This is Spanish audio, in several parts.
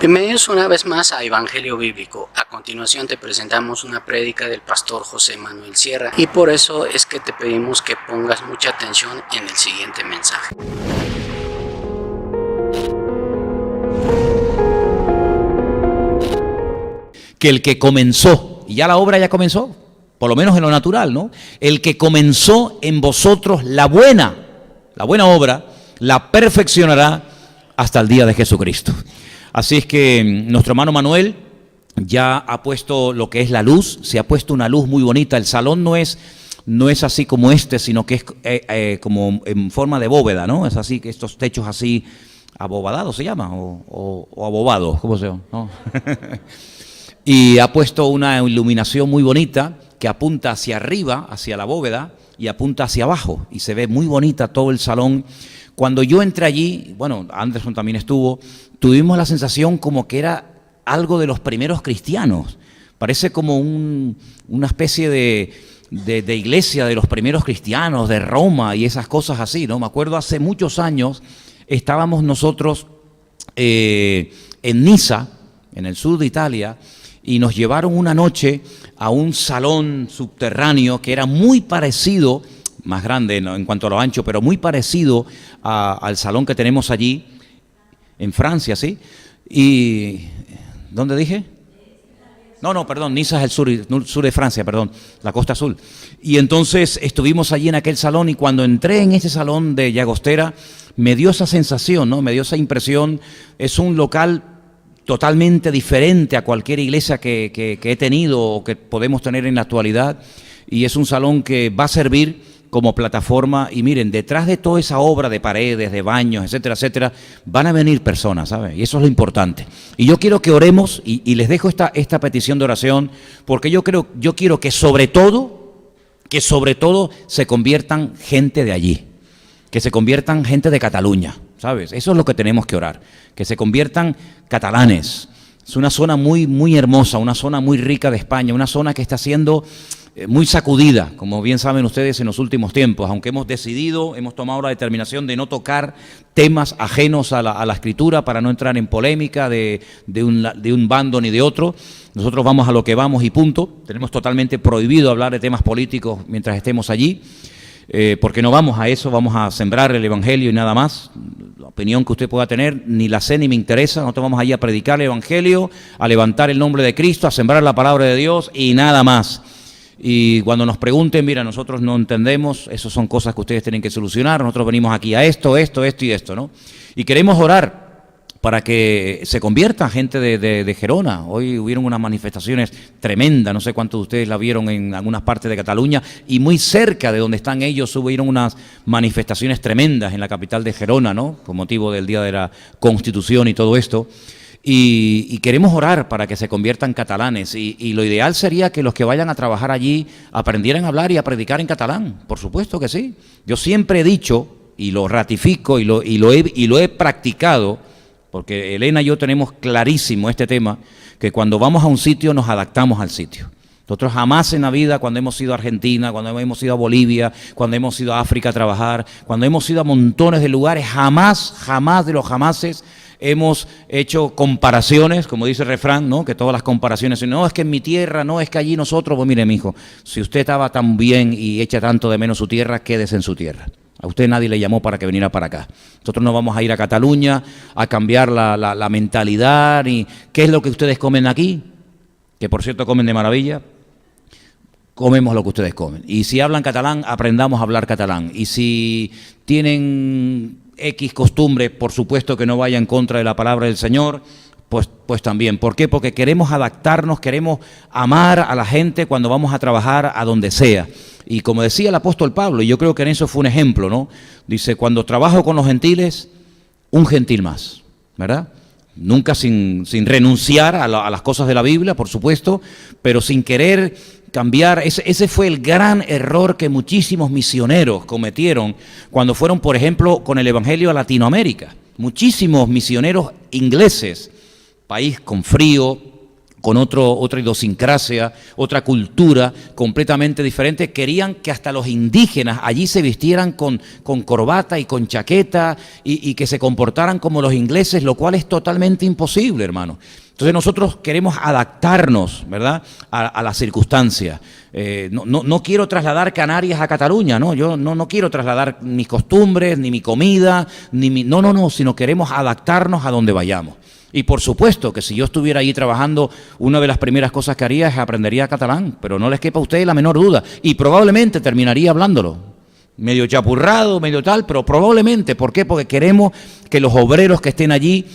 Bienvenidos una vez más a Evangelio Bíblico. A continuación te presentamos una prédica del pastor José Manuel Sierra y por eso es que te pedimos que pongas mucha atención en el siguiente mensaje. Que el que comenzó, y ya la obra ya comenzó, por lo menos en lo natural, ¿no? El que comenzó en vosotros la buena obra, la perfeccionará hasta el día de Jesucristo. Así es que nuestro hermano Manuel ya ha puesto lo que es la luz, se ha puesto una luz muy bonita. El salón no es así como este, sino que es como en forma de bóveda, ¿no? Es así, que estos techos así abobadados se llama, o abobados, ¿cómo se llama? ¿No? Y ha puesto una iluminación muy bonita que apunta hacia arriba, hacia la bóveda, y apunta hacia abajo, y se ve muy bonita todo el salón. Cuando yo entré allí, bueno, Anderson también estuvo, tuvimos la sensación como que era algo de los primeros cristianos. Parece como una especie de iglesia de los primeros cristianos, de Roma y esas cosas así, ¿no? Me acuerdo hace muchos años, estábamos nosotros en Niza, en el sur de Italia, y nos llevaron una noche a un salón subterráneo que era muy parecido, más grande en cuanto a lo ancho, pero muy parecido al salón que tenemos allí en Francia, ¿sí? Y ¿dónde dije? No, perdón, Niza es el sur de Francia, perdón, la costa azul. Y entonces estuvimos allí en aquel salón, y cuando entré en ese salón de Llagostera me dio esa sensación, ¿no? Me dio esa impresión. Es un local totalmente diferente a cualquier iglesia que he tenido o que podemos tener en la actualidad, y es un salón que va a servir como plataforma. Y miren, detrás de toda esa obra de paredes, de baños, etcétera, etcétera, van a venir personas, ¿sabes? Y eso es lo importante. Y yo quiero que oremos, y les dejo esta petición de oración, porque yo quiero que sobre todo se conviertan gente de allí, que se conviertan gente de Cataluña, ¿sabes? Eso es lo que tenemos que orar, que se conviertan catalanes. Es una zona muy, muy hermosa, una zona muy rica de España, una zona que está siendo muy sacudida, como bien saben ustedes, en los últimos tiempos, aunque hemos tomado la determinación de no tocar temas ajenos a la Escritura para no entrar en polémica de un bando ni de otro. Nosotros vamos a lo que vamos y punto. Tenemos totalmente prohibido hablar de temas políticos mientras estemos allí. Porque no vamos a eso, vamos a sembrar el Evangelio y nada más. La opinión que usted pueda tener, ni la sé ni me interesa. Nosotros vamos allí a predicar el Evangelio, a levantar el nombre de Cristo, a sembrar la palabra de Dios y nada más. Y cuando nos pregunten, mira, nosotros no entendemos, esas son cosas que ustedes tienen que solucionar, nosotros venimos aquí a esto y esto, ¿no? Y queremos orar para que se convierta gente de Gerona. Hoy hubieron unas manifestaciones tremendas, no sé cuántos de ustedes la vieron en algunas partes de Cataluña, y muy cerca de donde están ellos hubieron unas manifestaciones tremendas en la capital de Gerona, ¿no? Con motivo del Día de la Constitución y todo esto. Y queremos orar para que se conviertan catalanes, y lo ideal sería que los que vayan a trabajar allí aprendieran a hablar y a predicar en catalán, por supuesto que sí. Yo siempre he dicho, y lo ratifico, y lo he practicado, porque Elena y yo tenemos clarísimo este tema, que cuando vamos a un sitio nos adaptamos al sitio. Nosotros jamás en la vida, cuando hemos ido a Argentina, cuando hemos ido a Bolivia, cuando hemos ido a África a trabajar, cuando hemos ido a montones de lugares, jamás de los jamases hemos hecho comparaciones, como dice el refrán, ¿no? Que todas las comparaciones, no, es que en mi tierra, no, es que allí nosotros, pues mire, mijo, si usted estaba tan bien y echa tanto de menos su tierra, quédese en su tierra. A usted nadie le llamó para que viniera para acá. Nosotros no vamos a ir a Cataluña a cambiar la mentalidad. Y ¿qué es lo que ustedes comen aquí? Que por cierto comen de maravilla. Comemos lo que ustedes comen. Y si hablan catalán, aprendamos a hablar catalán. Y si tienen X costumbre, por supuesto que no vaya en contra de la palabra del Señor, pues también. ¿Por qué? Porque queremos adaptarnos, queremos amar a la gente cuando vamos a trabajar a donde sea. Y como decía el apóstol Pablo, y yo creo que en eso fue un ejemplo, ¿no? Dice, cuando trabajo con los gentiles, un gentil más, ¿verdad? Nunca sin renunciar a las cosas de la Biblia, por supuesto, pero sin querer cambiar. Ese fue el gran error que muchísimos misioneros cometieron cuando fueron, por ejemplo, con el Evangelio a Latinoamérica. Muchísimos misioneros ingleses, país con frío, con otra idiosincrasia, otra cultura completamente diferente. Querían que hasta los indígenas allí se vistieran con corbata y con chaqueta y que se comportaran como los ingleses, lo cual es totalmente imposible, hermano. Entonces nosotros queremos adaptarnos, ¿verdad?, a las circunstancias. No quiero trasladar Canarias a Cataluña, ¿no? Yo no quiero trasladar mis costumbres, ni mi comida, sino queremos adaptarnos a donde vayamos. Y por supuesto que si yo estuviera allí trabajando, una de las primeras cosas que haría es aprendería catalán, pero no les quepa a ustedes la menor duda, y probablemente terminaría hablándolo, medio chapurrado, medio tal, pero probablemente. ¿Por qué? Porque queremos que los obreros que estén allí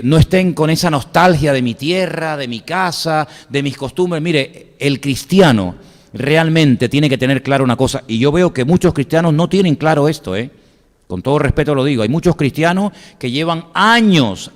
no estén con esa nostalgia de mi tierra, de mi casa, de mis costumbres. Mire, el cristiano realmente tiene que tener claro una cosa, y yo veo que muchos cristianos no tienen claro esto, con todo respeto lo digo. Hay muchos cristianos que llevan años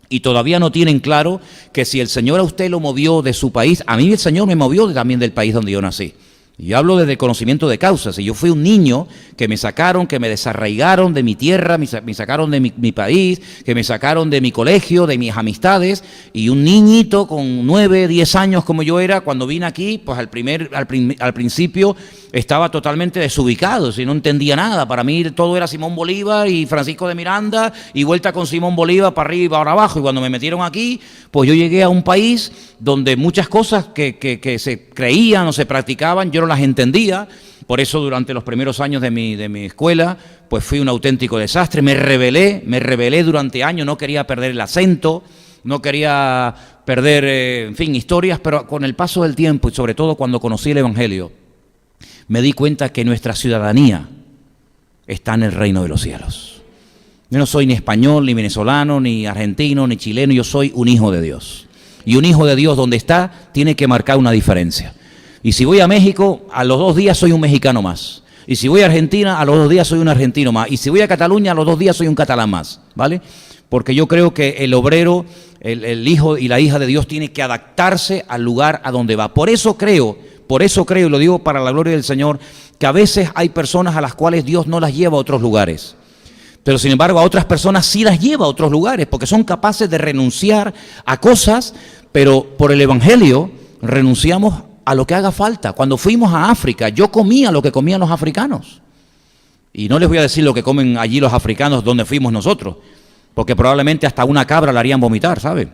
y todavía no tienen claro que si el Señor a usted lo movió de su país, a mí el Señor me movió también del país donde yo nací. Y yo hablo desde el conocimiento de causa. Si yo fui un niño que me sacaron, que me desarraigaron de mi tierra, me sacaron de mi país, que me sacaron de mi colegio, de mis amistades, y un niñito con 9, 10 años como yo era, cuando vine aquí, pues al principio estaba totalmente desubicado, si no entendía nada. Para mí todo era Simón Bolívar y Francisco de Miranda y vuelta con Simón Bolívar para arriba y para abajo. Y cuando me metieron aquí, pues yo llegué a un país donde muchas cosas que se creían o se practicaban, yo no las entendía. Por eso durante los primeros años de mi escuela, pues fui un auténtico desastre. Me rebelé durante años, no quería perder el acento, no quería perder, en fin, historias, pero con el paso del tiempo y sobre todo cuando conocí el Evangelio, me di cuenta que nuestra ciudadanía está en el reino de los cielos. Yo no soy ni español, ni venezolano, ni argentino, ni chileno, yo soy un hijo de Dios. Y un hijo de Dios donde está tiene que marcar una diferencia. Y si voy a México, a los 2 días soy un mexicano más. Y si voy a Argentina, a los 2 días soy un argentino más. Y si voy a Cataluña, a los 2 días soy un catalán más, ¿vale? Porque yo creo que el obrero, el hijo y la hija de Dios tiene que adaptarse al lugar a donde va. Por eso creo, y lo digo para la gloria del Señor, que a veces hay personas a las cuales Dios no las lleva a otros lugares. Pero sin embargo a otras personas sí las lleva a otros lugares, porque son capaces de renunciar a cosas, pero por el Evangelio renunciamos a lo que haga falta. Cuando fuimos a África, yo comía lo que comían los africanos. Y no les voy a decir lo que comen allí los africanos donde fuimos nosotros, porque probablemente hasta una cabra la harían vomitar, ¿saben?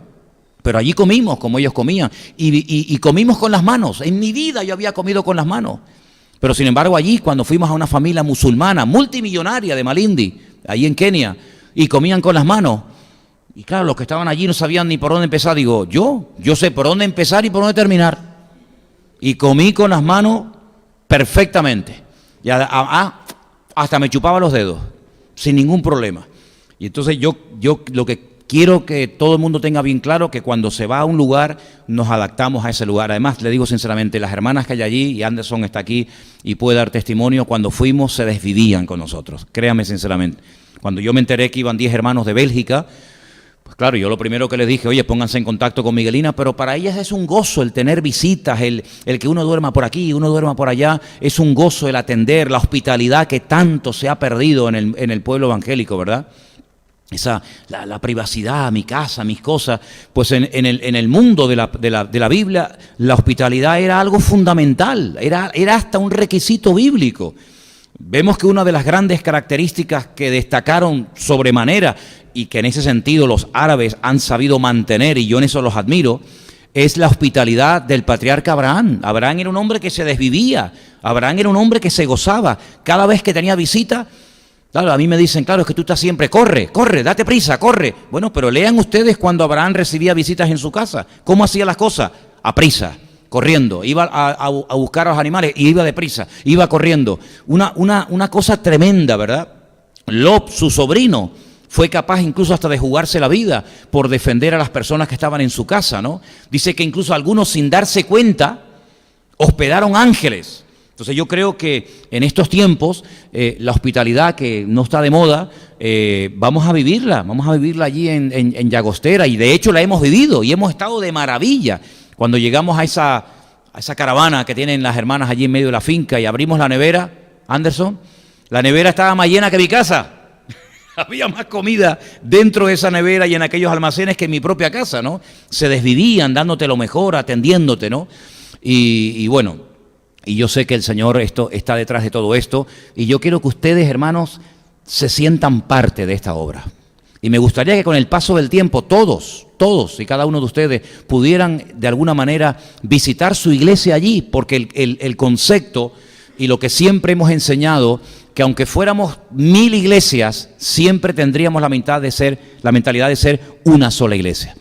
Pero allí comimos como ellos comían, y comimos con las manos. En mi vida yo había comido con las manos. Pero sin embargo allí, cuando fuimos a una familia musulmana, multimillonaria de Malindi, allí en Kenia, y comían con las manos, y claro, los que estaban allí no sabían ni por dónde empezar. Digo, yo sé por dónde empezar y por dónde terminar. Y comí con las manos perfectamente. Y hasta me chupaba los dedos, sin ningún problema. Y entonces yo lo que quiero que todo el mundo tenga bien claro, que cuando se va a un lugar, nos adaptamos a ese lugar. Además, le digo sinceramente, las hermanas que hay allí, y Anderson está aquí y puede dar testimonio, cuando fuimos se desvivían con nosotros. Créame sinceramente. Cuando yo me enteré que iban 10 hermanos de Bélgica, pues claro, yo lo primero que les dije, oye, pónganse en contacto con Miguelina, pero para ellas es un gozo el tener visitas, el que uno duerma por aquí, uno duerma por allá, es un gozo el atender, la hospitalidad que tanto se ha perdido en el pueblo evangélico, ¿verdad? La privacidad, mi casa, mis cosas. Pues en el mundo de la Biblia, la hospitalidad era algo fundamental, era hasta un requisito bíblico. Vemos que una de las grandes características que destacaron sobremanera y que en ese sentido los árabes han sabido mantener, y yo en eso los admiro, es la hospitalidad del patriarca Abraham. Abraham era un hombre que se desvivía, Abraham era un hombre que se gozaba. Cada vez que tenía visita, claro, a mí me dicen, claro, es que tú estás siempre, corre, date prisa, corre. Bueno, pero lean ustedes cuando Abraham recibía visitas en su casa, ¿cómo hacía las cosas? A prisa, corriendo, iba a buscar a los animales y iba deprisa, iba corriendo. Una cosa tremenda, ¿verdad? Lot, su sobrino, fue capaz incluso hasta de jugarse la vida por defender a las personas que estaban en su casa, ¿no? Dice que incluso algunos, sin darse cuenta, hospedaron ángeles. Entonces yo creo que en estos tiempos la hospitalidad, que no está de moda, vamos a vivirla allí en Llagostera, y de hecho la hemos vivido y hemos estado de maravilla. Cuando llegamos a esa caravana que tienen las hermanas allí en medio de la finca y abrimos la nevera, Anderson, la nevera estaba más llena que mi casa. Había más comida dentro de esa nevera y en aquellos almacenes que en mi propia casa, ¿no? Se desvivían dándote lo mejor, atendiéndote, ¿no? Y bueno, y yo sé que el Señor está detrás de todo esto, y yo quiero que ustedes, hermanos, se sientan parte de esta obra. Y me gustaría que con el paso del tiempo todos y cada uno de ustedes pudieran de alguna manera visitar su iglesia allí, porque el concepto y lo que siempre hemos enseñado, que aunque fuéramos 1000 iglesias, siempre tendríamos la mentalidad de ser una sola iglesia.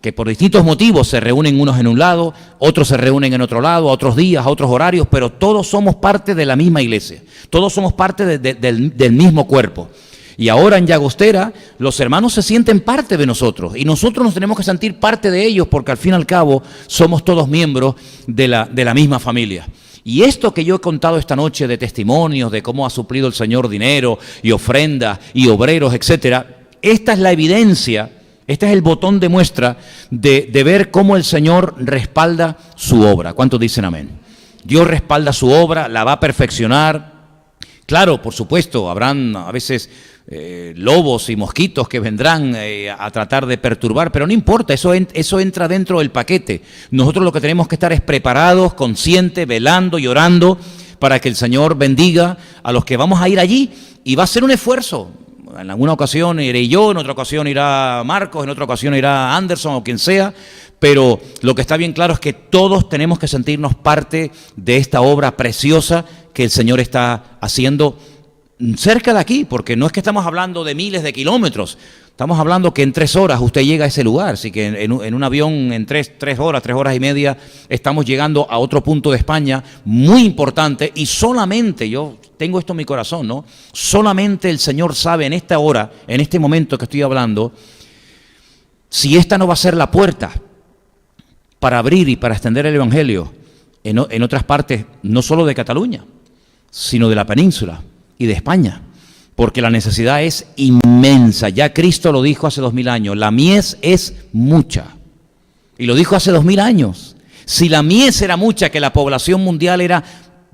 Que por distintos motivos se reúnen unos en un lado, otros se reúnen en otro lado, a otros días, a otros horarios, pero todos somos parte de la misma iglesia, todos somos parte del mismo cuerpo. Y ahora en Llagostera los hermanos se sienten parte de nosotros y nosotros nos tenemos que sentir parte de ellos, porque al fin y al cabo somos todos miembros de la misma familia. Y esto que yo he contado esta noche de testimonios, de cómo ha suplido el Señor dinero y ofrendas y obreros, etcétera, esta es la evidencia, este es el botón de muestra de ver cómo el Señor respalda su obra. ¿Cuántos dicen amén? Dios respalda su obra, la va a perfeccionar. Claro, por supuesto, habrán a veces lobos y mosquitos que vendrán a tratar de perturbar, pero no importa, eso entra dentro del paquete. Nosotros lo que tenemos que estar es preparados, conscientes, velando y orando para que el Señor bendiga a los que vamos a ir allí, y va a ser un esfuerzo. En alguna ocasión iré yo, en otra ocasión irá Marcos, en otra ocasión irá Anderson o quien sea, pero lo que está bien claro es que todos tenemos que sentirnos parte de esta obra preciosa que el Señor está haciendo cerca de aquí, porque no es que estamos hablando de miles de kilómetros, estamos hablando que en 3 horas usted llega a ese lugar, así que en un avión en 3 horas y media, estamos llegando a otro punto de España muy importante, y solamente, yo tengo esto en mi corazón, ¿no? Solamente el Señor sabe en esta hora, en este momento que estoy hablando, si esta no va a ser la puerta para abrir y para extender el Evangelio en otras partes, no solo de Cataluña, sino de la península y de España, porque la necesidad es inmensa. Ya Cristo lo dijo hace 2000 años, la mies es mucha, y lo dijo hace 2000 años. Si la mies era mucha, que la población mundial era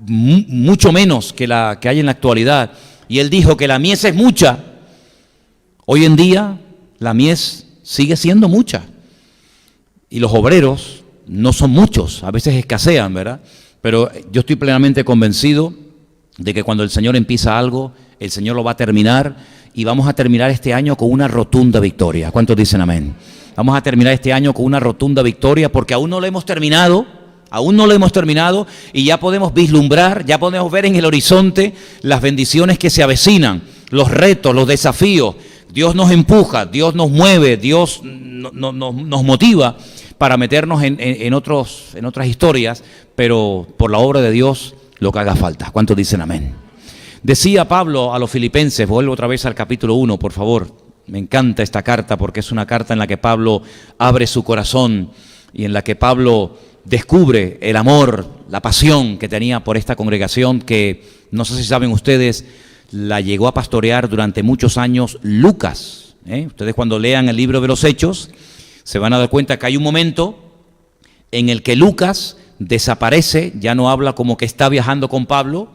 mucho menos que la que hay en la actualidad, y Él dijo que la mies es mucha, hoy en día la mies sigue siendo mucha, y los obreros no son muchos, a veces escasean, ¿verdad? Pero yo estoy plenamente convencido de que cuando el Señor empieza algo, el Señor lo va a terminar, y vamos a terminar este año con una rotunda victoria. ¿Cuántos dicen amén? Vamos a terminar este año con una rotunda victoria, porque aún no lo hemos terminado, y ya podemos vislumbrar, ya podemos ver en el horizonte las bendiciones que se avecinan, los retos, los desafíos. Dios nos empuja, Dios nos mueve, Dios nos motiva para meternos en otras historias, pero por la obra de Dios, lo que haga falta. ¿Cuántos dicen amén? Decía Pablo a los filipenses, vuelvo otra vez al capítulo 1, por favor. Me encanta esta carta, porque es una carta en la que Pablo abre su corazón y en la que Pablo descubre el amor, la pasión que tenía por esta congregación, que no sé si saben ustedes, la llegó a pastorear durante muchos años Lucas. Ustedes cuando lean el libro de los Hechos se van a dar cuenta que hay un momento en el que Lucas desaparece, ya no habla, como que está viajando con Pablo,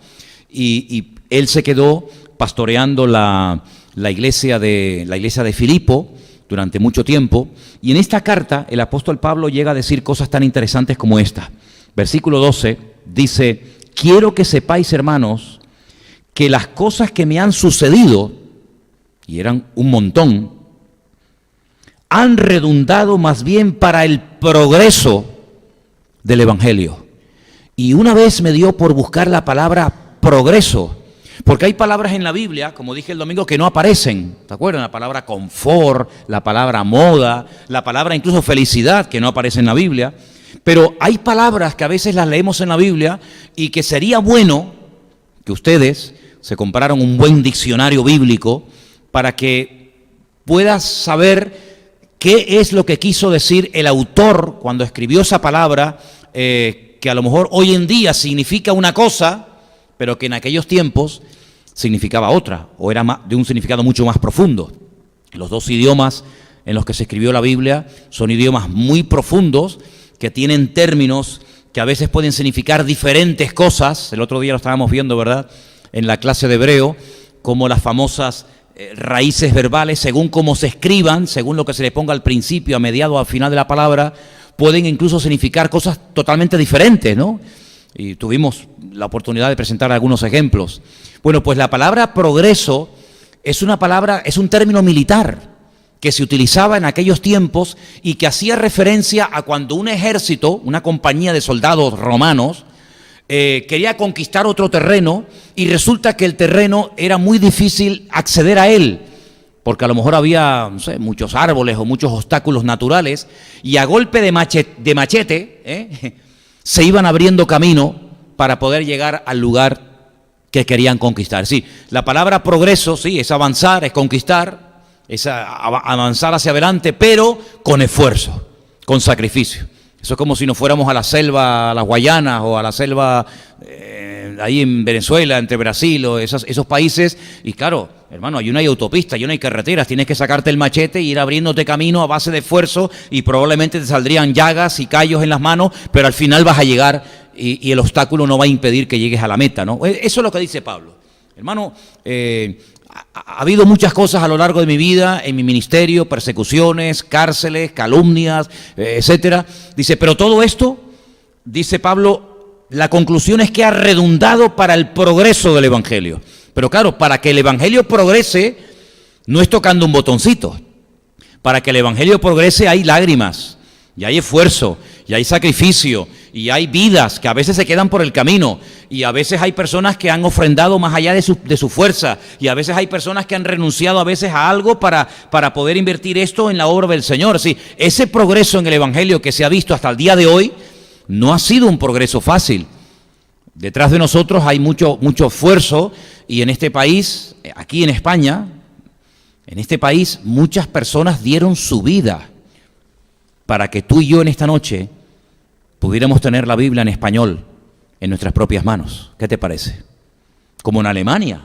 y él se quedó pastoreando la iglesia de Filipo durante mucho tiempo, y en esta carta el apóstol Pablo llega a decir cosas tan interesantes como esta. Versículo 12 dice: quiero que sepáis, hermanos, que las cosas que me han sucedido, y eran un montón, han redundado más bien para el progreso del Evangelio. Y una vez me dio por buscar la palabra progreso, porque hay palabras en la Biblia, como dije el domingo, que no aparecen. ¿Te acuerdan? La palabra confort, la palabra moda, la palabra incluso felicidad, que no aparece en la Biblia. Pero hay palabras que a veces las leemos en la Biblia y que sería bueno que ustedes se compraran un buen diccionario bíblico para que puedas saber qué es lo que quiso decir el autor cuando escribió esa palabra, que a lo mejor hoy en día significa una cosa, pero que en aquellos tiempos significaba otra, o era de un significado mucho más profundo. Los dos idiomas en los que se escribió la Biblia son idiomas muy profundos, que tienen términos que a veces pueden significar diferentes cosas. El otro día lo estábamos viendo, ¿verdad?, en la clase de hebreo, como las famosas raíces verbales, según cómo se escriban, según lo que se le ponga al principio, a mediado o al final de la palabra, pueden incluso significar cosas totalmente diferentes, ¿no? Y tuvimos la oportunidad de presentar algunos ejemplos. Bueno, pues la palabra progreso es una palabra, es un término militar que se utilizaba en aquellos tiempos y que hacía referencia a cuando un ejército, una compañía de soldados romanos, quería conquistar otro terreno y resulta que el terreno era muy difícil acceder a él, porque a lo mejor había, no sé, muchos árboles o muchos obstáculos naturales y a golpe de machete, se iban abriendo camino para poder llegar al lugar que querían conquistar. Sí, la palabra progreso, sí, es avanzar, es conquistar, es avanzar hacia adelante, pero con esfuerzo, con sacrificio. Eso es como si nos fuéramos a la selva, a las Guayanas o a la selva ahí en Venezuela, entre Brasil o esos países. Y claro, hermano, allí no hay autopista, allí no hay carreteras, tienes que sacarte el machete y ir abriéndote camino a base de esfuerzo y probablemente te saldrían llagas y callos en las manos, pero al final vas a llegar y el obstáculo no va a impedir que llegues a la meta, ¿no? Eso es lo que dice Pablo. Hermano, ha habido muchas cosas a lo largo de mi vida, en mi ministerio, persecuciones, cárceles, calumnias, etcétera. Dice, pero todo esto, dice Pablo, la conclusión es que ha redundado para el progreso del Evangelio. Pero claro, para que el Evangelio progrese, no es tocando un botoncito. Para que el Evangelio progrese hay lágrimas, y hay esfuerzo, y hay sacrificio, y hay vidas que a veces se quedan por el camino, y a veces hay personas que han ofrendado más allá de su fuerza, y a veces hay personas que han renunciado a veces a algo para poder invertir esto en la obra del Señor. Sí, ese progreso en el Evangelio que se ha visto hasta el día de hoy no ha sido un progreso fácil. Detrás de nosotros hay mucho esfuerzo, y en este país, aquí en España, en este país muchas personas dieron su vida para que tú y yo en esta noche pudiéramos tener la Biblia en español en nuestras propias manos. ¿Qué te parece? Como en Alemania,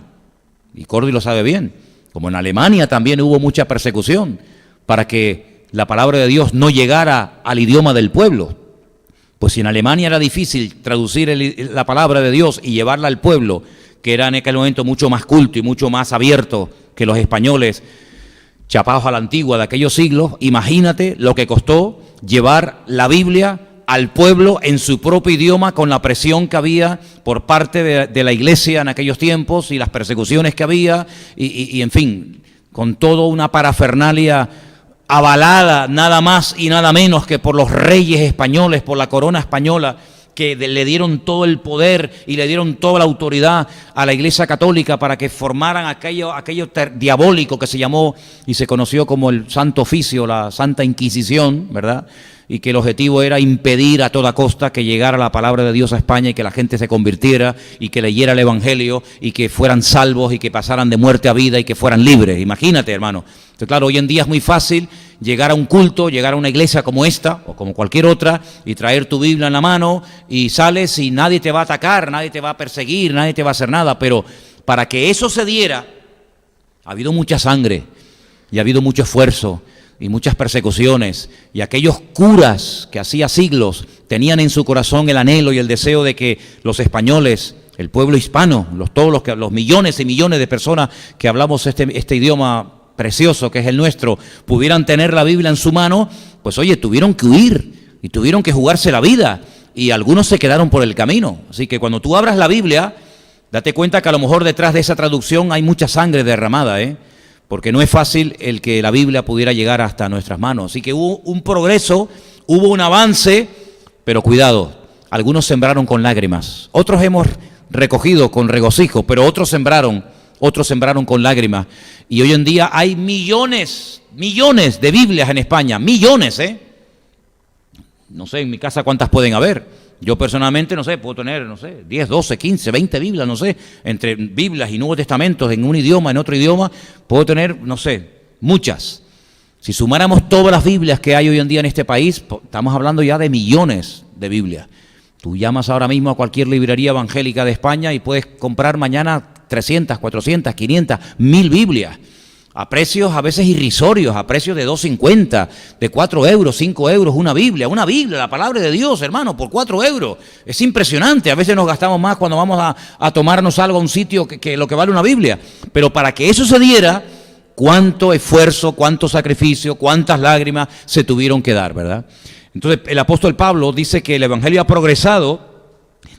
y Cordy lo sabe bien, como en Alemania también hubo mucha persecución para que la palabra de Dios no llegara al idioma del pueblo. Pues si en Alemania era difícil traducir la palabra de Dios y llevarla al pueblo, que era en aquel momento mucho más culto y mucho más abierto que los españoles chapados a la antigua de aquellos siglos, imagínate lo que costó llevar la Biblia al pueblo en su propio idioma, con la presión que había por parte de la iglesia en aquellos tiempos y las persecuciones que había y en fin, con toda una parafernalia avalada nada más y nada menos que por los reyes españoles, por la corona española, que le dieron todo el poder y le dieron toda la autoridad a la Iglesia Católica para que formaran aquello diabólico que se llamó y se conoció como el Santo Oficio, la Santa Inquisición, ¿verdad? Y que el objetivo era impedir a toda costa que llegara la palabra de Dios a España y que la gente se convirtiera y que leyera el Evangelio y que fueran salvos y que pasaran de muerte a vida y que fueran libres. Imagínate, hermano. Entonces, claro, hoy en día es muy fácil llegar a un culto, llegar a una iglesia como esta o como cualquier otra y traer tu Biblia en la mano y sales y nadie te va a atacar, nadie te va a perseguir, nadie te va a hacer nada. Pero para que eso se diera, ha habido mucha sangre y ha habido mucho esfuerzo y muchas persecuciones, y aquellos curas que hacía siglos tenían en su corazón el anhelo y el deseo de que los españoles, el pueblo hispano, los millones y millones de personas que hablamos este idioma precioso que es el nuestro, pudieran tener la Biblia en su mano, pues oye, tuvieron que huir y tuvieron que jugarse la vida, y algunos se quedaron por el camino. Así que cuando tú abras la Biblia, date cuenta que a lo mejor detrás de esa traducción hay mucha sangre derramada, porque no es fácil el que la Biblia pudiera llegar hasta nuestras manos. Así que hubo un progreso, hubo un avance, pero cuidado, algunos sembraron con lágrimas, otros hemos recogido con regocijo, pero otros sembraron con lágrimas. Y hoy en día hay millones de Biblias en España, millones, No sé en mi casa cuántas pueden haber. Yo personalmente, no sé, puedo tener, 10, 12, 15, 20 Biblias, entre Biblias y Nuevos Testamentos en un idioma, en otro idioma, puedo tener, muchas. Si sumáramos todas las Biblias que hay hoy en día en este país, estamos hablando ya de millones de Biblias. Tú llamas ahora mismo a cualquier librería evangélica de España y puedes comprar mañana 300, 400, 500, 1000 Biblias. A precios a veces irrisorios, a precios de 2,50, de 4 euros, 5 euros, una Biblia, la palabra de Dios, hermano, por 4 euros. Es impresionante, a veces nos gastamos más cuando vamos a tomarnos algo a un sitio que lo que vale una Biblia. Pero para que eso se diera, cuánto esfuerzo, cuánto sacrificio, cuántas lágrimas se tuvieron que dar, ¿verdad? Entonces el apóstol Pablo dice que el evangelio ha progresado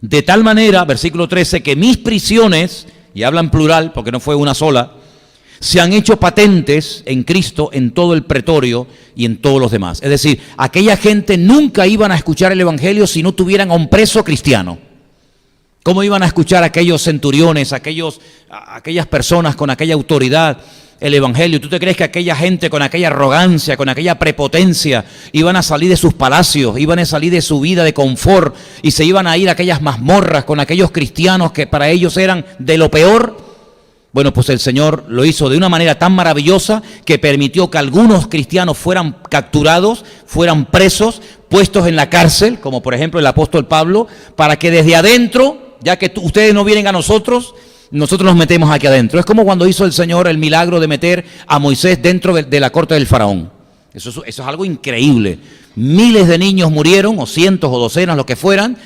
de tal manera, versículo 13, que mis prisiones, y habla en plural porque no fue una sola, se han hecho patentes en Cristo en todo el pretorio y en todos los demás. Es decir, aquella gente nunca iban a escuchar el evangelio si no tuvieran a un preso cristiano. ¿Cómo iban a escuchar a aquellos centuriones, aquellas personas con aquella autoridad el evangelio? ¿Tú te crees que aquella gente con aquella arrogancia, con aquella prepotencia, iban a salir de sus palacios, iban a salir de su vida de confort y se iban a ir a aquellas mazmorras con aquellos cristianos que para ellos eran de lo peor? Bueno, pues el Señor lo hizo de una manera tan maravillosa que permitió que algunos cristianos fueran capturados, fueran presos, puestos en la cárcel, como por ejemplo el apóstol Pablo, para que desde adentro, ya que ustedes no vienen a nosotros nos metemos aquí adentro. Es como cuando hizo el Señor el milagro de meter a Moisés dentro de la corte del faraón. Eso es algo increíble. Miles de niños murieron, o cientos o docenas, lo que fueran.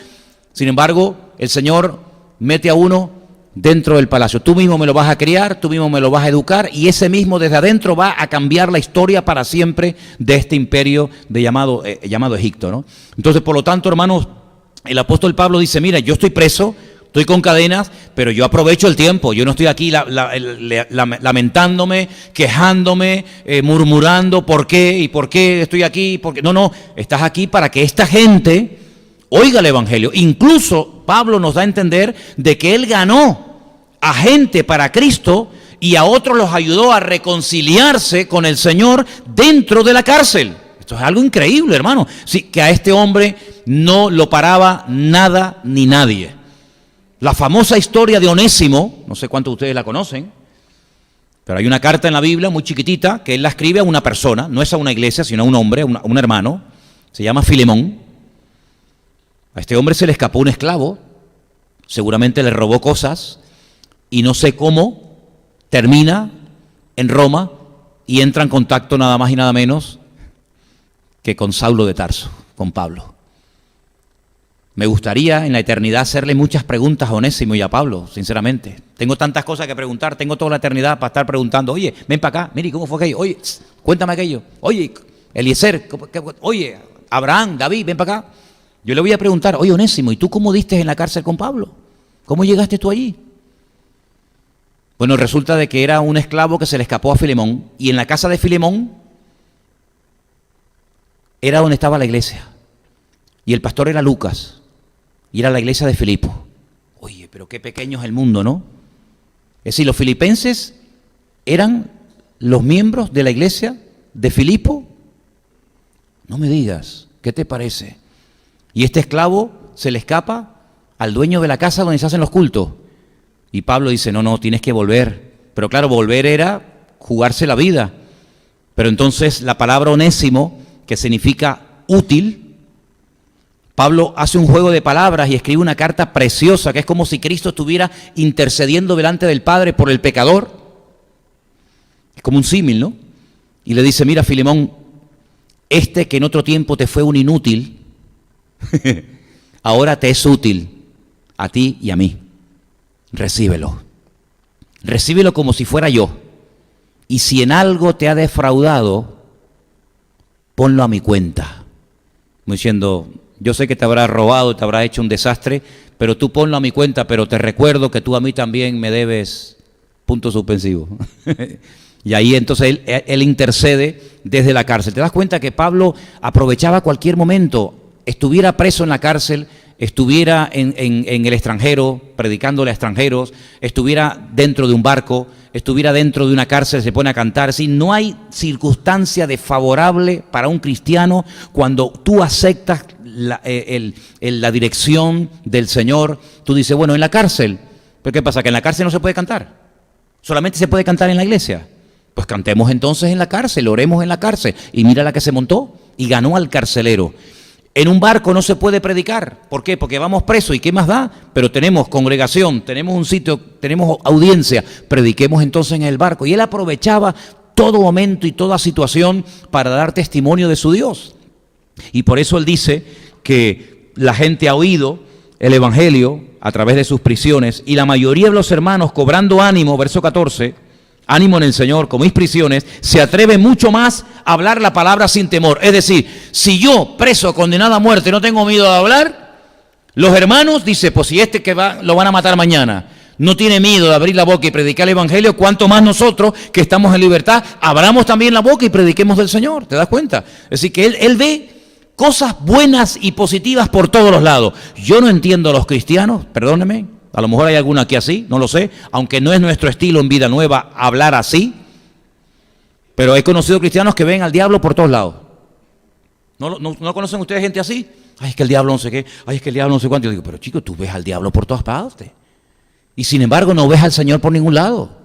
Sin embargo, el Señor mete a uno dentro del palacio. Tú mismo me lo vas a criar, tú mismo me lo vas a educar, y ese mismo desde adentro va a cambiar la historia para siempre de este imperio llamado Egipto, ¿no? Entonces, por lo tanto, hermanos, el apóstol Pablo dice, mira, yo estoy preso, estoy con cadenas, pero yo aprovecho el tiempo. Yo no estoy aquí lamentándome, quejándome, murmurando por qué estoy aquí. No, estás aquí para que esta gente oiga el evangelio. Incluso Pablo nos da a entender de que él ganó a gente para Cristo y a otros los ayudó a reconciliarse con el Señor dentro de la cárcel. Esto es algo increíble, hermano. Sí, que a este hombre no lo paraba nada ni nadie. La famosa historia de Onésimo, no sé cuántos de ustedes la conocen, pero hay una carta en la Biblia muy chiquitita que él la escribe a una persona, no es a una iglesia, sino a un hombre, a un hermano, se llama Filemón. A este hombre se le escapó un esclavo, seguramente le robó cosas, y no sé cómo termina en Roma y entra en contacto nada más y nada menos que con Saulo de Tarso, con Pablo. Me gustaría en la eternidad hacerle muchas preguntas a Onésimo y a Pablo, sinceramente. Tengo tantas cosas que preguntar, tengo toda la eternidad para estar preguntando, oye, ven para acá, mire, ¿cómo fue aquello? Oye, cuéntame aquello. Oye, Eliezer, oye, Abraham, David, ven para acá. Yo le voy a preguntar, oye, Onésimo, ¿y tú cómo diste en la cárcel con Pablo? ¿Cómo llegaste tú allí? Bueno, resulta de que era un esclavo que se le escapó a Filemón, y en la casa de Filemón era donde estaba la iglesia. Y el pastor era Lucas. Y era la iglesia de Filipo. Oye, pero qué pequeño es el mundo, ¿no? Es decir, los filipenses eran los miembros de la iglesia de Filipo. No me digas, ¿qué te parece? Y este esclavo se le escapa al dueño de la casa donde se hacen los cultos. Y Pablo dice, no, tienes que volver. Pero claro, volver era jugarse la vida. Pero entonces la palabra onésimo, que significa útil, Pablo hace un juego de palabras y escribe una carta preciosa, que es como si Cristo estuviera intercediendo delante del Padre por el pecador. Es como un símil, ¿no? Y le dice, mira, Filemón, que en otro tiempo te fue un inútil, ahora te es útil a ti y a mí. Recíbelo. Recíbelo como si fuera yo. Y si en algo te ha defraudado, ponlo a mi cuenta. Como diciendo, yo sé que te habrá robado, te habrá hecho un desastre, pero tú ponlo a mi cuenta, pero te recuerdo que tú a mí también me debes, punto suspensivo. Y ahí entonces él intercede desde la cárcel. ¿Te das cuenta que Pablo aprovechaba cualquier momento, estuviera preso en la cárcel, estuviera en el extranjero, predicándole a extranjeros, estuviera dentro de un barco, estuviera dentro de una cárcel, se pone a cantar? ¿Sí? No hay circunstancia desfavorable para un cristiano cuando tú aceptas la dirección del Señor. Tú dices, bueno, en la cárcel, ¿pero qué pasa? ¿Que en la cárcel no se puede cantar? ¿Solamente se puede cantar en la iglesia? Pues cantemos entonces en la cárcel, oremos en la cárcel. Y mira la que se montó y ganó al carcelero. En un barco no se puede predicar. ¿Por qué? Porque vamos presos. ¿Y qué más da? Pero tenemos congregación, tenemos un sitio, tenemos audiencia. Prediquemos entonces en el barco. Y él aprovechaba todo momento y toda situación para dar testimonio de su Dios. Y por eso él dice que la gente ha oído el evangelio a través de sus prisiones, y la mayoría de los hermanos, cobrando ánimo, verso 14, ánimo en el Señor, como mis prisiones, se atreve mucho más a hablar la palabra sin temor. Es decir, si yo, preso, condenado a muerte, no tengo miedo de hablar, los hermanos, dice, pues si este que va, lo van a matar mañana, no tiene miedo de abrir la boca y predicar el Evangelio, cuánto más nosotros que estamos en libertad, abramos también la boca y prediquemos del Señor. ¿Te das cuenta? Es decir, que él ve cosas buenas y positivas por todos los lados. Yo no entiendo a los cristianos, perdónenme, a lo mejor hay alguno aquí así, no lo sé, aunque no es nuestro estilo en Vida Nueva hablar así, pero he conocido cristianos que ven al diablo por todos lados. ¿No conocen ustedes gente así? Ay, es que el diablo no sé qué, ay, es que el diablo no sé cuánto. Yo digo, pero chico, tú ves al diablo por todas partes. Y sin embargo no ves al Señor por ningún lado.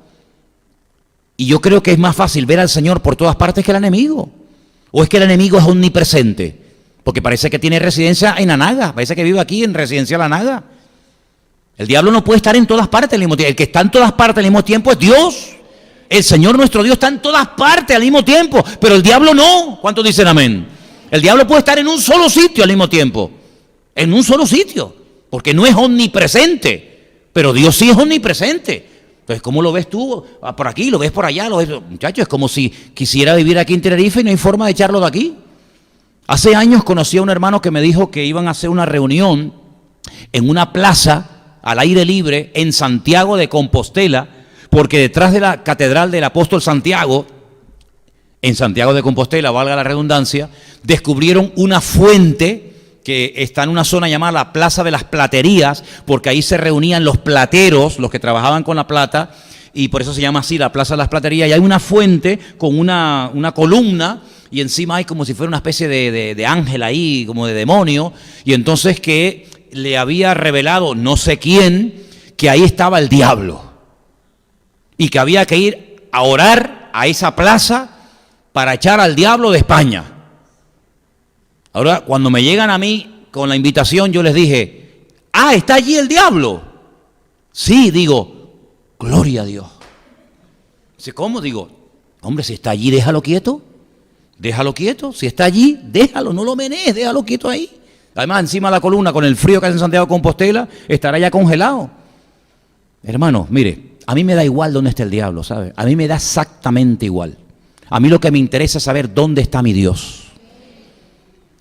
Y yo creo que es más fácil ver al Señor por todas partes que al enemigo. ¿O es que el enemigo es omnipresente? Porque parece que tiene residencia en Anaga, parece que vive aquí en residencia de Anaga. El diablo no puede estar en todas partes al mismo tiempo. El que está en todas partes al mismo tiempo es Dios. El Señor nuestro Dios está en todas partes al mismo tiempo, pero el diablo no. ¿Cuántos dicen amén? El diablo puede estar en un solo sitio al mismo tiempo. En un solo sitio, porque no es omnipresente. Pero Dios sí es omnipresente. Entonces, ¿cómo lo ves tú? Por aquí, lo ves por allá, lo ves. Muchachos, es como si quisiera vivir aquí en Tenerife y no hay forma de echarlo de aquí. Hace años conocí a un hermano que me dijo que iban a hacer una reunión en una plaza al aire libre en Santiago de Compostela, porque detrás de la catedral del apóstol Santiago, en Santiago de Compostela, valga la redundancia, descubrieron una fuente que está en una zona llamada la Plaza de las Platerías, porque ahí se reunían los plateros, los que trabajaban con la plata, y por eso se llama así la Plaza de las Platerías, y hay una fuente con una columna, y encima hay como si fuera una especie de ángel ahí, como de demonio, y entonces que le había revelado no sé quién, que ahí estaba el diablo, y que había que ir a orar a esa plaza para echar al diablo de España. Ahora, cuando me llegan a mí con la invitación, yo les dije, ¿está allí el diablo? Sí, digo, gloria a Dios. Dice, ¿cómo? Digo, hombre, si está allí, déjalo quieto. Déjalo quieto. Si está allí, déjalo, no lo menees, déjalo quieto ahí. Además, encima de la columna, con el frío que hace en Santiago de Compostela, estará ya congelado. Hermano, mire, a mí me da igual dónde está el diablo, ¿sabe? A mí me da exactamente igual. A mí lo que me interesa es saber dónde está mi Dios.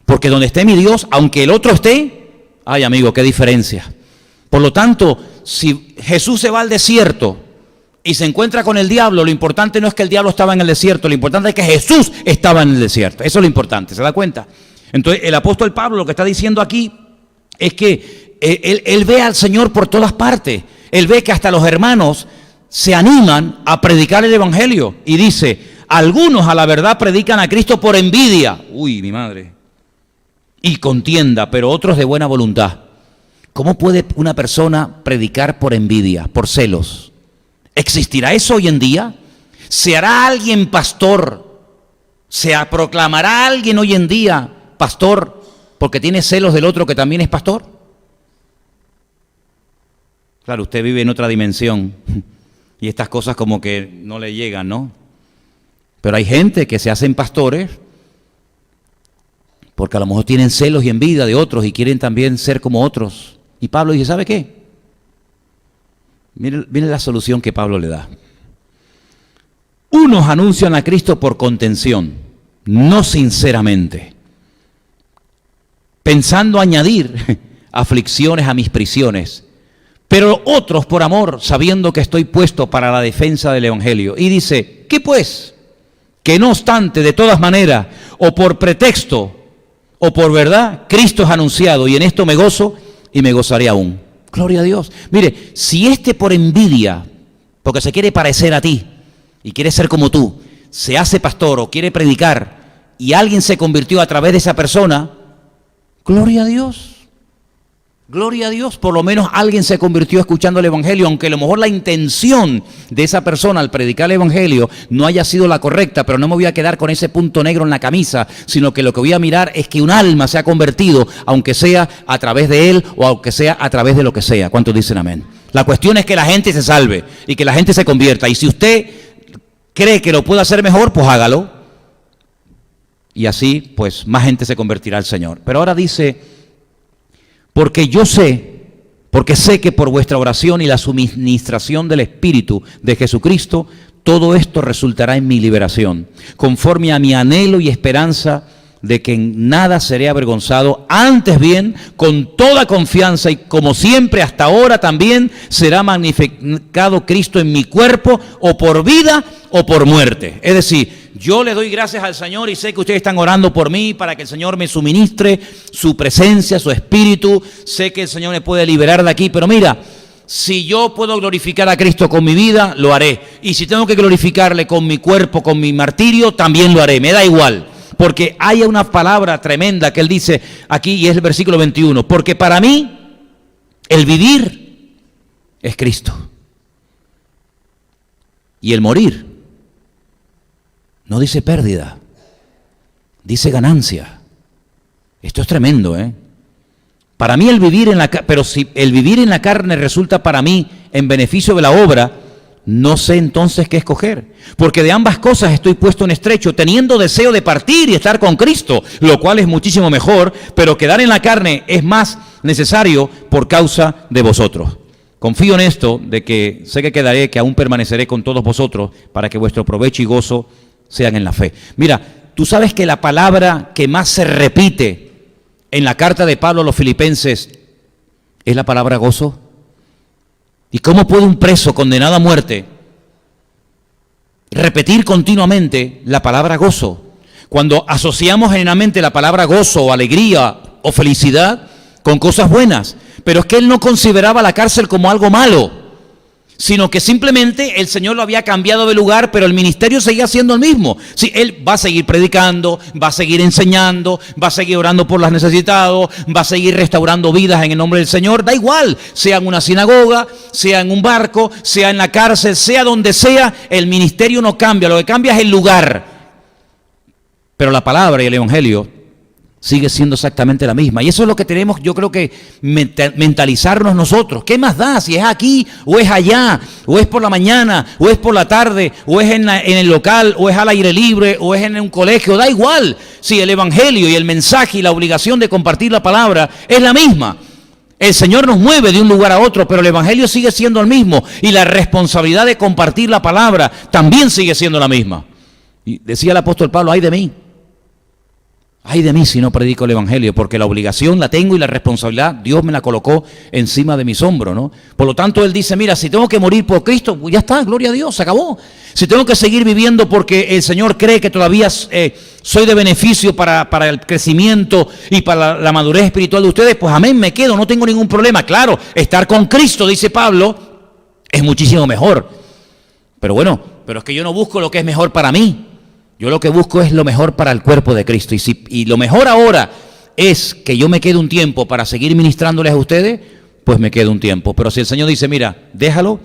Porque donde esté mi Dios, aunque el otro esté, ay amigo, qué diferencia. Por lo tanto, si Jesús se va al desierto y se encuentra con el diablo, lo importante no es que el diablo estaba en el desierto, lo importante es que Jesús estaba en el desierto. Eso es lo importante, ¿se da cuenta? Entonces, el apóstol Pablo lo que está diciendo aquí es que él ve al Señor por todas partes. Él ve que hasta los hermanos se animan a predicar el Evangelio. Y dice, algunos a la verdad predican a Cristo por envidia. Uy, mi madre. Y contienda, pero otros de buena voluntad. ¿Cómo puede una persona predicar por envidia, por celos? ¿Existirá eso hoy en día? ¿Se hará alguien pastor? ¿Se proclamará alguien hoy en día pastor porque tiene celos del otro que también es pastor? Claro, usted vive en otra dimensión y estas cosas como que no le llegan, ¿no? Pero hay gente que se hacen pastores porque a lo mejor tienen celos y envidia de otros y quieren también ser como otros. Y Pablo dice, ¿sabe qué? Miren la solución que Pablo le da. Unos anuncian a Cristo por contención, no sinceramente, pensando añadir aflicciones a mis prisiones, pero otros por amor, sabiendo que estoy puesto para la defensa del Evangelio. Y dice, ¿qué pues? Que no obstante, de todas maneras, o por pretexto, o por verdad, Cristo es anunciado, y en esto me gozo y me gozaré aún. Gloria a Dios. Mire, si por envidia, porque se quiere parecer a ti, y quiere ser como tú, se hace pastor o quiere predicar, y alguien se convirtió a través de esa persona, gloria a Dios. Gloria a Dios, por lo menos alguien se convirtió escuchando el Evangelio, aunque a lo mejor la intención de esa persona al predicar el Evangelio no haya sido la correcta, pero no me voy a quedar con ese punto negro en la camisa, sino que lo que voy a mirar es que un alma se ha convertido, aunque sea a través de él o aunque sea a través de lo que sea. ¿Cuántos dicen amén? La cuestión es que la gente se salve y que la gente se convierta, y si usted cree que lo puede hacer mejor, pues hágalo, y así pues más gente se convertirá al Señor. Pero ahora dice, porque sé que por vuestra oración y la suministración del Espíritu de Jesucristo, todo esto resultará en mi liberación, conforme a mi anhelo y esperanza de que en nada seré avergonzado, antes bien, con toda confianza y como siempre hasta ahora también, será magnificado Cristo en mi cuerpo, o por vida o por muerte. Es decir, yo le doy gracias al Señor y sé que ustedes están orando por mí para que el Señor me suministre su presencia, su espíritu. Sé que el Señor me puede liberar de aquí, pero mira, si yo puedo glorificar a Cristo con mi vida, lo haré. Y si tengo que glorificarle con mi cuerpo, con mi martirio, también lo haré. Me da igual. Porque hay una palabra tremenda que él dice aquí, y es el versículo 21. Porque para mí, el vivir es Cristo. Y el morir, no dice pérdida, dice ganancia. Esto es tremendo, ¿eh? Para mí el vivir en la carne, pero si el vivir en la carne resulta para mí en beneficio de la obra, no sé entonces qué escoger, porque de ambas cosas estoy puesto en estrecho, teniendo deseo de partir y estar con Cristo, lo cual es muchísimo mejor, pero quedar en la carne es más necesario por causa de vosotros. Confío en esto, de que sé que quedaré, que aún permaneceré con todos vosotros, para que vuestro provecho y gozo sean en la fe. Mira, tú sabes que la palabra que más se repite en la carta de Pablo a los filipenses es la palabra gozo. ¿Y cómo puede un preso condenado a muerte repetir continuamente la palabra gozo? Cuando asociamos generalmente la palabra gozo o alegría o felicidad con cosas buenas. Pero es que él no consideraba la cárcel como algo malo, sino que simplemente el Señor lo había cambiado de lugar, pero el ministerio seguía siendo el mismo. Sí, él va a seguir predicando, va a seguir enseñando, va a seguir orando por los necesitados, va a seguir restaurando vidas en el nombre del Señor. Da igual, sea en una sinagoga, sea en un barco, sea en la cárcel, sea donde sea, el ministerio no cambia, lo que cambia es el lugar. Pero la palabra y el evangelio sigue siendo exactamente la misma. Y eso es lo que tenemos, yo creo que mentalizarnos nosotros. ¿Qué más da? Si es aquí, o es allá, o es por la mañana, o es por la tarde, o es en el local, o es al aire libre, o es en un colegio. Da igual. Si el evangelio y el mensaje y la obligación de compartir la palabra es la misma. El Señor nos mueve de un lugar a otro, pero el evangelio sigue siendo el mismo. Y la responsabilidad de compartir la palabra también sigue siendo la misma. Y decía el apóstol Pablo, ay de mí. Ay de mí si no predico el evangelio, porque la obligación la tengo y la responsabilidad Dios me la colocó encima de mis hombros, ¿no? Por lo tanto, él dice, mira, si tengo que morir por Cristo, pues ya está, gloria a Dios, se acabó. Si tengo que seguir viviendo porque el Señor cree que todavía soy de beneficio para el crecimiento y para la madurez espiritual de ustedes, pues amén, me quedo, no tengo ningún problema. Claro, estar con Cristo, dice Pablo, es muchísimo mejor. Pero bueno, pero es que yo no busco lo que es mejor para mí. Yo lo que busco es lo mejor para el cuerpo de Cristo. Y lo mejor ahora es que yo me quede un tiempo para seguir ministrándoles a ustedes, pues me quedo un tiempo. Pero si el Señor dice, mira, déjalo,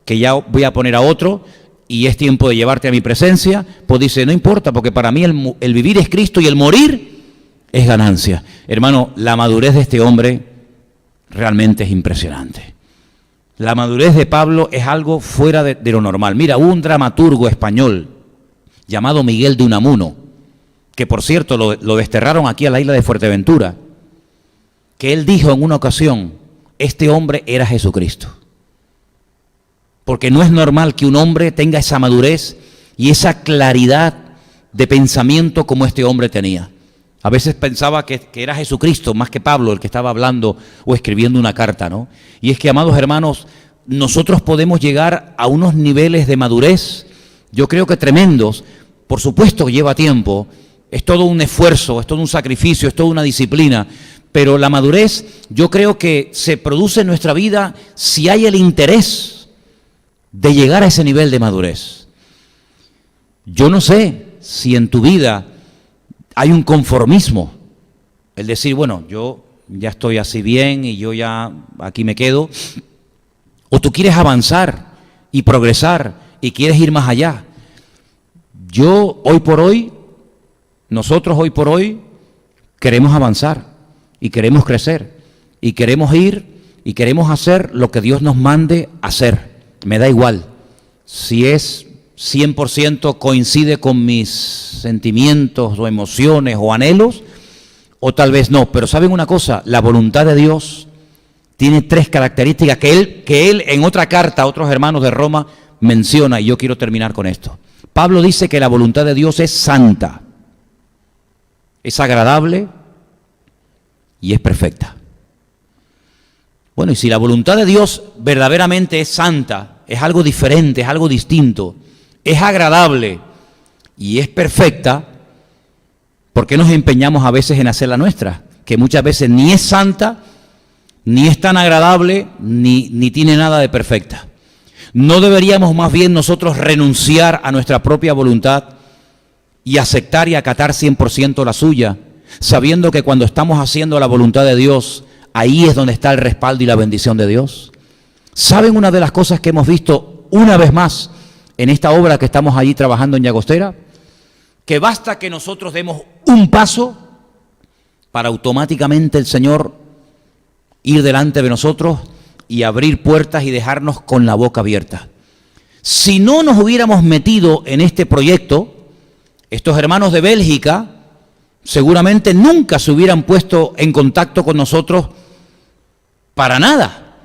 que ya voy a poner a otro y es tiempo de llevarte a mi presencia, pues dice, no importa, porque para mí el vivir es Cristo y el morir es ganancia. Hermano, la madurez de este hombre realmente es impresionante. La madurez de Pablo es algo fuera de lo normal. Mira, hubo un dramaturgo español llamado Miguel de Unamuno, que por cierto lo desterraron aquí a la isla de Fuerteventura, que él dijo en una ocasión, este hombre era Jesucristo. Porque no es normal que un hombre tenga esa madurez y esa claridad de pensamiento como este hombre tenía. A veces pensaba que era Jesucristo más que Pablo el que estaba hablando o escribiendo una carta, ¿no? Y es que, amados hermanos, nosotros podemos llegar a unos niveles de madurez, yo creo que tremendos. Por supuesto que lleva tiempo, es todo un esfuerzo, es todo un sacrificio, es toda una disciplina, pero la madurez yo creo que se produce en nuestra vida si hay el interés de llegar a ese nivel de madurez. Yo no sé si en tu vida hay un conformismo, el decir, bueno, yo ya estoy así bien y yo ya aquí me quedo, o tú quieres avanzar y progresar y quieres ir más allá. Nosotros hoy por hoy queremos avanzar y queremos crecer y queremos ir y queremos hacer lo que Dios nos mande hacer. Me da igual si es 100% coincide con mis sentimientos o emociones o anhelos, o tal vez no. Pero ¿saben una cosa? La voluntad de Dios tiene 3 características que él en otra carta a otros hermanos de Roma menciona, y yo quiero terminar con esto. Pablo dice que la voluntad de Dios es santa, es agradable y es perfecta. Bueno, y si la voluntad de Dios verdaderamente es santa, es algo diferente, es algo distinto, es agradable y es perfecta, ¿por qué nos empeñamos a veces en hacer la nuestra? Que muchas veces ni es santa, ni es tan agradable, ni tiene nada de perfecta. ¿No deberíamos más bien nosotros renunciar a nuestra propia voluntad y aceptar y acatar 100% la suya, sabiendo que cuando estamos haciendo la voluntad de Dios, ahí es donde está el respaldo y la bendición de Dios? ¿Saben una de las cosas que hemos visto una vez más en esta obra que estamos allí trabajando en Llagostera? Que basta que nosotros demos un paso para automáticamente el Señor ir delante de nosotros y abrir puertas y dejarnos con la boca abierta. Si no nos hubiéramos metido en este proyecto, estos hermanos de Bélgica seguramente nunca se hubieran puesto en contacto con nosotros para nada.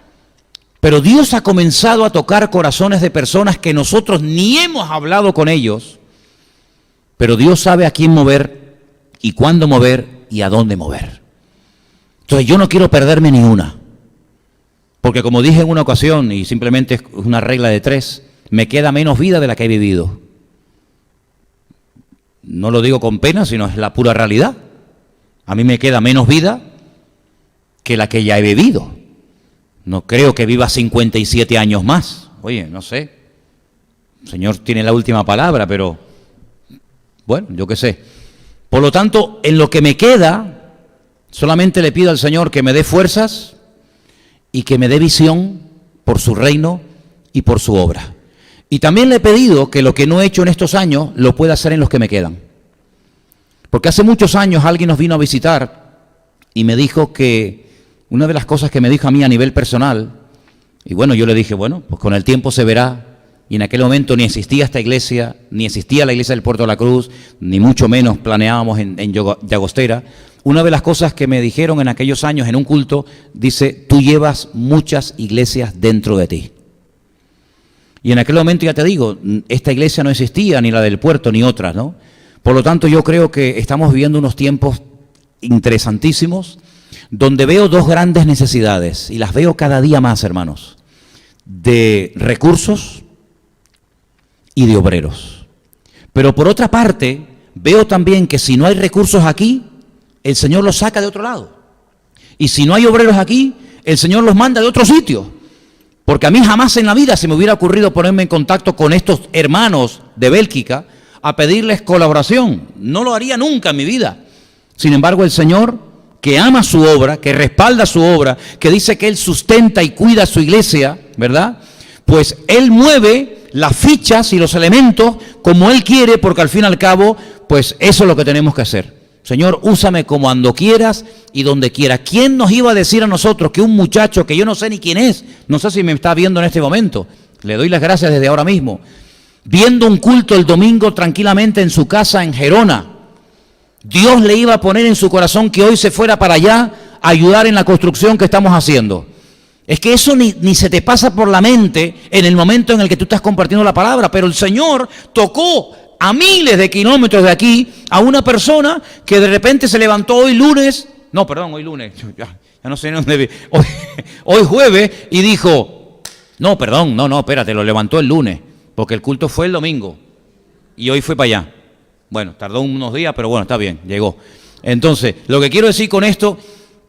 Pero Dios ha comenzado a tocar corazones de personas que nosotros ni hemos hablado con ellos, pero Dios sabe a quién mover y cuándo mover y a dónde mover. Entonces yo no quiero perderme ni una, porque como dije en una ocasión, y simplemente es una regla de 3, me queda menos vida de la que he vivido. No lo digo con pena, sino es la pura realidad. A mí me queda menos vida que la que ya he vivido. No creo que viva 57 años más. Oye, no sé. El Señor tiene la última palabra, pero bueno, yo qué sé. Por lo tanto, en lo que me queda, solamente le pido al Señor que me dé fuerzas y que me dé visión por su reino y por su obra. Y también le he pedido que lo que no he hecho en estos años lo pueda hacer en los que me quedan. Porque hace muchos años alguien nos vino a visitar y me dijo que una de las cosas que me dijo a mí a nivel personal, y bueno, yo le dije, bueno, pues con el tiempo se verá, y en aquel momento ni existía esta iglesia, ni existía la iglesia del Puerto de la Cruz, ni mucho menos planeábamos en Llagostera. Una de las cosas que me dijeron en aquellos años en un culto, dice, tú llevas muchas iglesias dentro de ti. Y en aquel momento, ya te digo, esta iglesia no existía, ni la del puerto, ni otras, ¿no? Por lo tanto, yo creo que estamos viviendo unos tiempos interesantísimos, donde veo 2 grandes necesidades, y las veo cada día más, hermanos, de recursos y de obreros. Pero por otra parte, veo también que si no hay recursos aquí, el Señor los saca de otro lado. Y si no hay obreros aquí, el Señor los manda de otro sitio. Porque a mí jamás en la vida se me hubiera ocurrido ponerme en contacto con estos hermanos de Bélgica a pedirles colaboración. No lo haría nunca en mi vida. Sin embargo, el Señor, que ama su obra, que respalda su obra, que dice que Él sustenta y cuida su iglesia, ¿verdad? Pues Él mueve las fichas y los elementos como Él quiere, porque al fin y al cabo, pues eso es lo que tenemos que hacer. Señor, úsame como ando quieras y donde quiera. ¿Quién nos iba a decir a nosotros que un muchacho que yo no sé ni quién es, no sé si me está viendo en este momento, le doy las gracias desde ahora mismo, viendo un culto el domingo tranquilamente en su casa en Gerona, Dios le iba a poner en su corazón que hoy se fuera para allá a ayudar en la construcción que estamos haciendo? Es que eso ni se te pasa por la mente en el momento en el que tú estás compartiendo la palabra, pero el Señor tocó a miles de kilómetros de aquí a una persona que de repente se levantó hoy lunes, hoy lunes, ya no sé dónde vi, hoy jueves, y dijo, espérate, lo levantó el lunes, porque el culto fue el domingo, y hoy fue para allá. Bueno, tardó unos días, pero bueno, está bien, llegó. Entonces, lo que quiero decir con esto,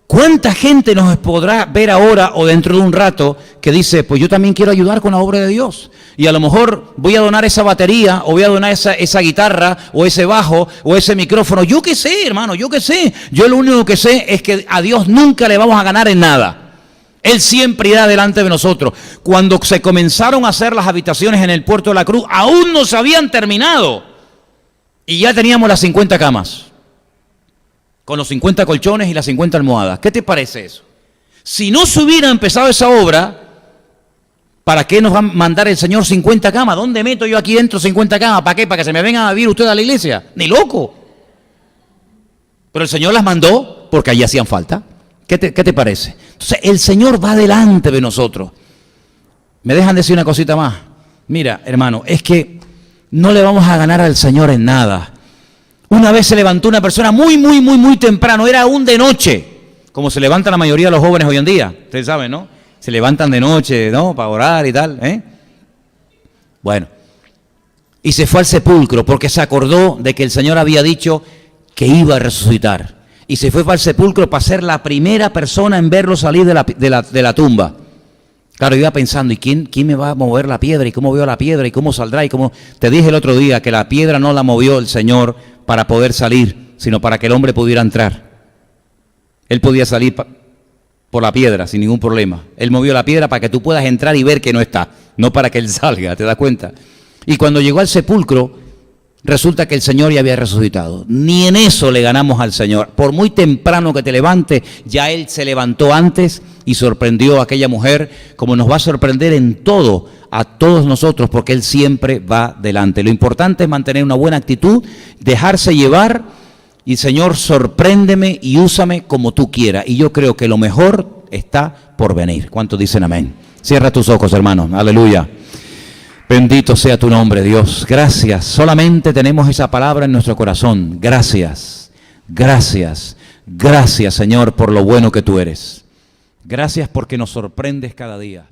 ¿cuánta gente nos podrá ver ahora o dentro de un rato que dice, pues yo también quiero ayudar con la obra de Dios? Y a lo mejor voy a donar esa batería, o voy a donar esa guitarra, o ese bajo, o ese micrófono. Yo qué sé, hermano, yo qué sé. Yo lo único que sé es que a Dios nunca le vamos a ganar en nada. Él siempre irá delante de nosotros. Cuando se comenzaron a hacer las habitaciones en el Puerto de la Cruz, aún no se habían terminado. Y ya teníamos las 50 camas, con los 50 colchones y las 50 almohadas. ¿Qué te parece eso? Si no se hubiera empezado esa obra, ¿para qué nos va a mandar el Señor 50 camas? ¿Dónde meto yo aquí dentro 50 camas? ¿Para qué? ¿Para que se me vengan a vivir ustedes a la iglesia? ¡Ni loco! Pero el Señor las mandó porque allí hacían falta. ¿Qué te parece? Entonces el Señor va delante de nosotros. ¿Me dejan decir una cosita más? Mira, hermano, es que no le vamos a ganar al Señor en nada. Una vez se levantó una persona muy temprano, era aún de noche, como se levantan la mayoría de los jóvenes hoy en día. Ustedes saben, ¿no? Se levantan de noche, ¿no? Para orar y tal, ¿eh? Bueno, y se fue al sepulcro porque se acordó de que el Señor había dicho que iba a resucitar. Y se fue para el sepulcro para ser la primera persona en verlo salir de la tumba. Claro, iba pensando, ¿y quién me va a mover la piedra? ¿Y cómo veo la piedra? ¿Y cómo saldrá? ¿Y cómo? Te dije el otro día que la piedra no la movió el Señor para poder salir, sino para que el hombre pudiera entrar. Él podía salir por la piedra sin ningún problema. Él movió la piedra para que tú puedas entrar y ver que no está, no para que él salga, ¿te das cuenta? Y cuando llegó al sepulcro, resulta que el Señor ya había resucitado. Ni en eso le ganamos al Señor. Por muy temprano que te levantes, ya Él se levantó antes y sorprendió a aquella mujer, como nos va a sorprender en todo a todos nosotros, porque Él siempre va delante. Lo importante es mantener una buena actitud, dejarse llevar, y Señor, sorpréndeme y úsame como tú quieras. Y yo creo que lo mejor está por venir. ¿Cuántos dicen amén? Cierra tus ojos, hermano. Aleluya. Bendito sea tu nombre, Dios. Gracias. Solamente tenemos esa palabra en nuestro corazón. Gracias. Gracias. Gracias, Señor, por lo bueno que tú eres. Gracias porque nos sorprendes cada día.